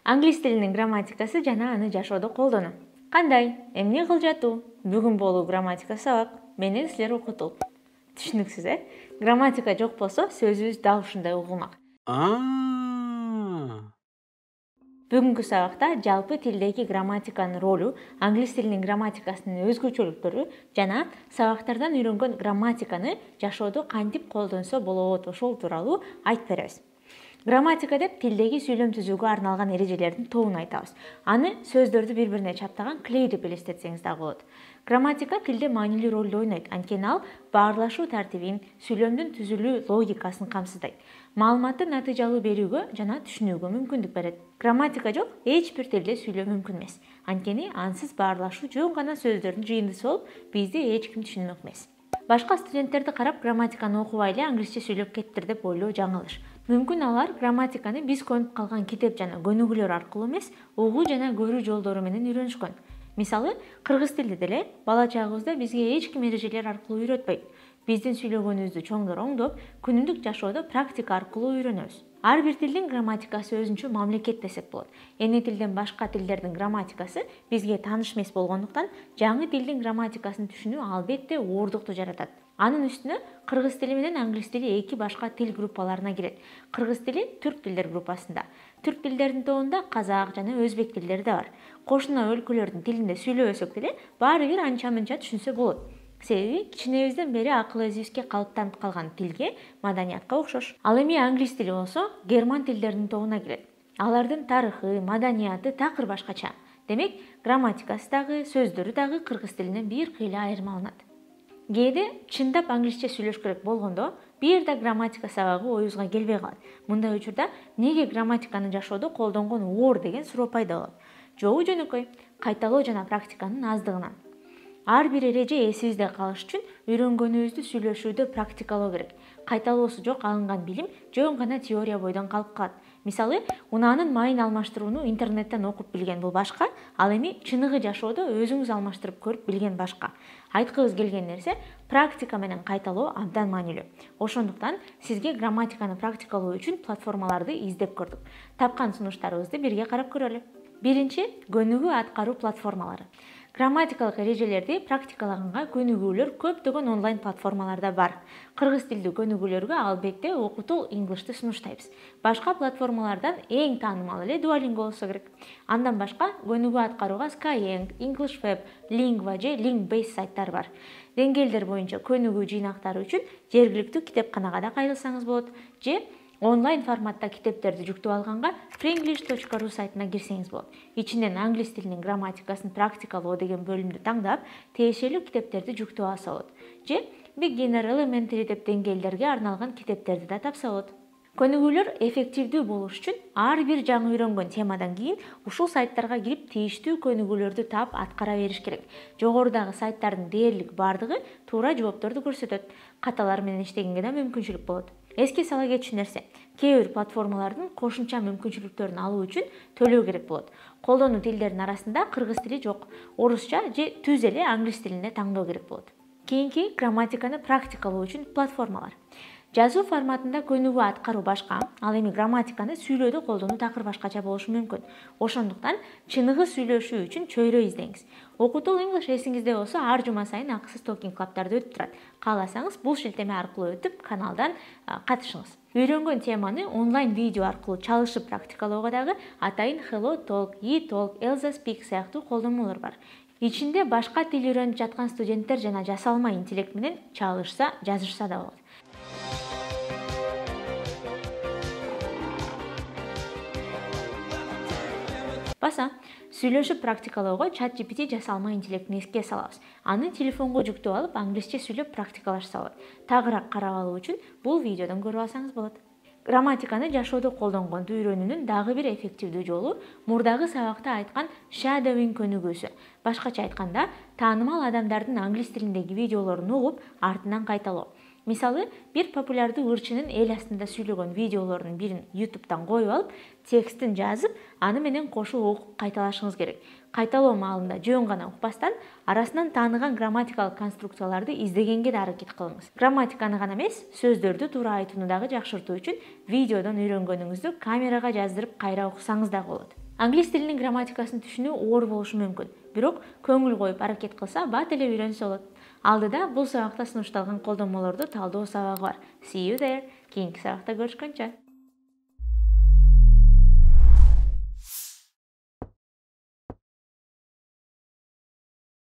Англис тилинин грамматикасы жана аны жашоодо колдонуу. Кандай? Эмне кылжатуу? Бүгүн болуу грамматика сабак. Менен силер окутул. Түшүнүксүз, Грамматика жок болсо сөзүбүз дал ушундай угулмак. Бүгүнкү сабакта жалпы тилдеги грамматиканын ролу, англис тилинин грамматикасынын өзгөчөлүктөрү жана сабактардан үйрөнгөн грамматиканы жашоодо кантип колдонсо болот, ошол тууралуу айтып беребиз. Грамматика деп тилдеги сүйлөм түзүүгө арналган эрежелердин тобун айтабыз. Аны сөздөрдү бири-бирине чаптаган клей деп элестетсеңиз да болот. Грамматика тилде маанилүү ролду ойнойт, анткени ал баарлашуу тартибин, сүйлөмдүн түзүлүү логикасын камсыздайт. Маалыматты натыйжалуу берүүгө жана түшүнүүгө мүмкүндүк берет. Грамматика жок эч бир тилде сүйлөө мүмкүн эмес. Анткени ансыз баарлашуу жөн гана сөздөрдүн жыйындысы болуп, бизди эч ким түшүнмөк эмес. Башка студенттерди карап грамматиканы окубай эле англисче сүйлөп кеттир деп ойлоо жаңылыш. Мүмкүн алар грамматиканы биз көнүп калган китеп жана көнүгүүлөр аркылуу эмес, угуу жана көрүү жолдору менен үйрөнүшкөн. Мисалы, кыргыз тилде деле бала чагыбызда бизге эч ким эрежелер аркылуу үйрөтпөйт. Биздин сүйлөгөнүбүздү чоңдор оңдоп, күнүмдүк жашоодо практика аркылуу үйрөнөбүз. Ар бир тилдин грамматикасы өзүнчө мамлекет десек болот. Эне тилден башка тилдердин грамматикасы бизге тааныш эмес болгондуктан, жаңы тилдин грамматикасын түшүнүү албетте оордукту жаратат. Анын үстүнө кыргыз тили менен англис тили эки башка тил группаларына кирет. Кыргыз тили түрк тилдер группасында. Түрк тилдердин тобунда казак жана өзбек тилдери да бар. Кошуна өлкөлөрдүн тилинде сүйлөбөсөк деле, баары бир анча-мынча түшүнсө болот. Себеби кичинебизден бери акыл эзибизге калыптанып калган тилге, маданиятка окшош. Ал эми англис тили болсо герман тилдердин тобуна кирет. Алардын тарыхы, маданияты такыр башкача. Демек, грамматикасы дагы, сөздөрү дагы кыргыз тилинен бир кыйла айырмаланат. Кээде чындап англисче сүйлөш керек болгондо, бир да грамматика сабагы оюбузга келбей калат. Мындай учурда неге грамматиканы жашоодо колдонгон оор деген суроо пайда болот. Жообу жөнөкөй, кайталоо жана практиканын аздыгынан. Ар бир эреже эсибизде калыш үчүн үйрөнгөнүбүздү сүйлөшүүдө практикалоо керек. Кайталоосу жок алынган билим жөн гана теория бойдон калып калат. Мисалы, унаанын майын алмаштырууну интернеттен окуп билген бул башка, ал эми чыныгы жашоодо өзүңүз алмаштырып көрүп билген башка. Айткыбыз келген нерсе, практика менен кайталоо абдан маанилүү. Ошондуктан сизге грамматиканы практикалоо үчүн платформаларды издеп көрдүк. Тапкан сунуштарыбызды бирге карап көрөлү. Биринчи, көнүгүү аткаруу платформалары. Грамматикалык эрежелерди практикалаганга көнүгүүлөр көптөгөн онлайн платформаларда бар. Кыргыз тилдүү көнүгүүлөргө албетте Окутул English'ты сунуштайбыз. Башка платформалардан эң таанымал эле Duolingo болсо керек. Андан башка көнүгүү аткарууга Skyeng, English Web, Lingua же Linkbase сайттары бар. Деңгээлдер боюнча көнүгүү жыйнактары үчүн жергиликтүү китепканага да кайрылсаңыз болот, же онлайн форматта китептерди жүктөп алганга Franglish.ru сайтына кирсеңиз болот. Ичинен англис тилинин грамматикасын практикалоо деген бөлүмдү таңдап, тиешелүү китептерди жүктөп алса болот. Же Beginner, Elementary деп деңгээлдерге арналган китептерди да тапса болот. Көнүгүүлөр эффективдүү болуш үчүн ар бир жаңы үйрөнгөн темадан кийин ушул сайттарга кирип тийиштүү көнүгүүлөрдү таап аткара бериш керек. Жогорудагы сайттардын дээрлик бардыгы туура жоопторду көрсөтөт. Каталар менен иштегенге да мүмкүнчүлүк болот. Эске сала кетчү нерсе, кээ бир платформалардын кошумча мүмкүнчүлүктөрүн алуу үчүн төлөө керек болот. Колдонуу тилдеринин арасында кыргыз тили жок, орусча же түз эле англис тилинде таңдоо керек болот. Кийинки грамматиканы практикалоо үчүн платформалар. Жазуу форматында көнүгүү аткаруу башка, ал эми грамматиканы сүйлөөдө колдонуу такыр башкача болушу мүмкүн. Ошондуктан чыныгы сүйлөшүү үчүн чөйрө издеңиз. Окутул English эсиңизде болсо ар жума сайын акысыз токинг клабтарды өтүп турат. Кааласаңыз бул шилтеме аркылуу өтүп, каналдан катышыңыз. Үйрөнгөн теманы онлайн видео аркылуу чалышып практикалоого дагы атайын Hello Talk, eTalk, Elsa Speak сыяктуу колдонмолор бар. Ичинде башка тил үйрөнүп жаткан студенттер жана жасалма интеллект менен чалышса, жазышса да болот. Баса, сүйлөшүп практикалоого ChatGPT жасалма интеллектин эске салабыз. Аны телефонго жүктөп алып, англисче сүйлөп практикалашса болот. Тагыраак карап алуу үчүн бул видеодон көрүп алсаңыз болот. Грамматиканы жашоодо колдонгонду үйрөнүүнүн дагы бир эффективдүү жолу мурдагы сабакта айткан shadowing көнүгүүсү. Башкача айтканда, таанымал адамдардын англис тилиндеги видеолорун угуп, артынан кайталоо. Мисалы, бир популярдуу ырчынын эл астында сүйлөгөн видеолорунун бирин YouTube'дан коюп алып, текстин жазып, аны менен кошуп окуп кайталашыңыз керек. Кайталоо маалында жөн гана укпастан, арасынан тааныган грамматикалык конструкцияларды издегенге да аракет кылыңыз. Грамматиканы гана эмес, сөздөрдү туура айтууну дагы жакшыртуу үчүн видеодон үйрөнгөнүңүздү камерага жаздырып кайра уксаңыз да болот. Англис тилинин грамматикасын түшүнүү оор болушу мүмкүн, бирок көңүл коюп аракет кылса бат эле үйрөнсө болот. Алдыда бул сабакта сунушталган колдонмолорду талдоо сабагы бар. See you there. Кийинки сабакта көрүшкөнчө.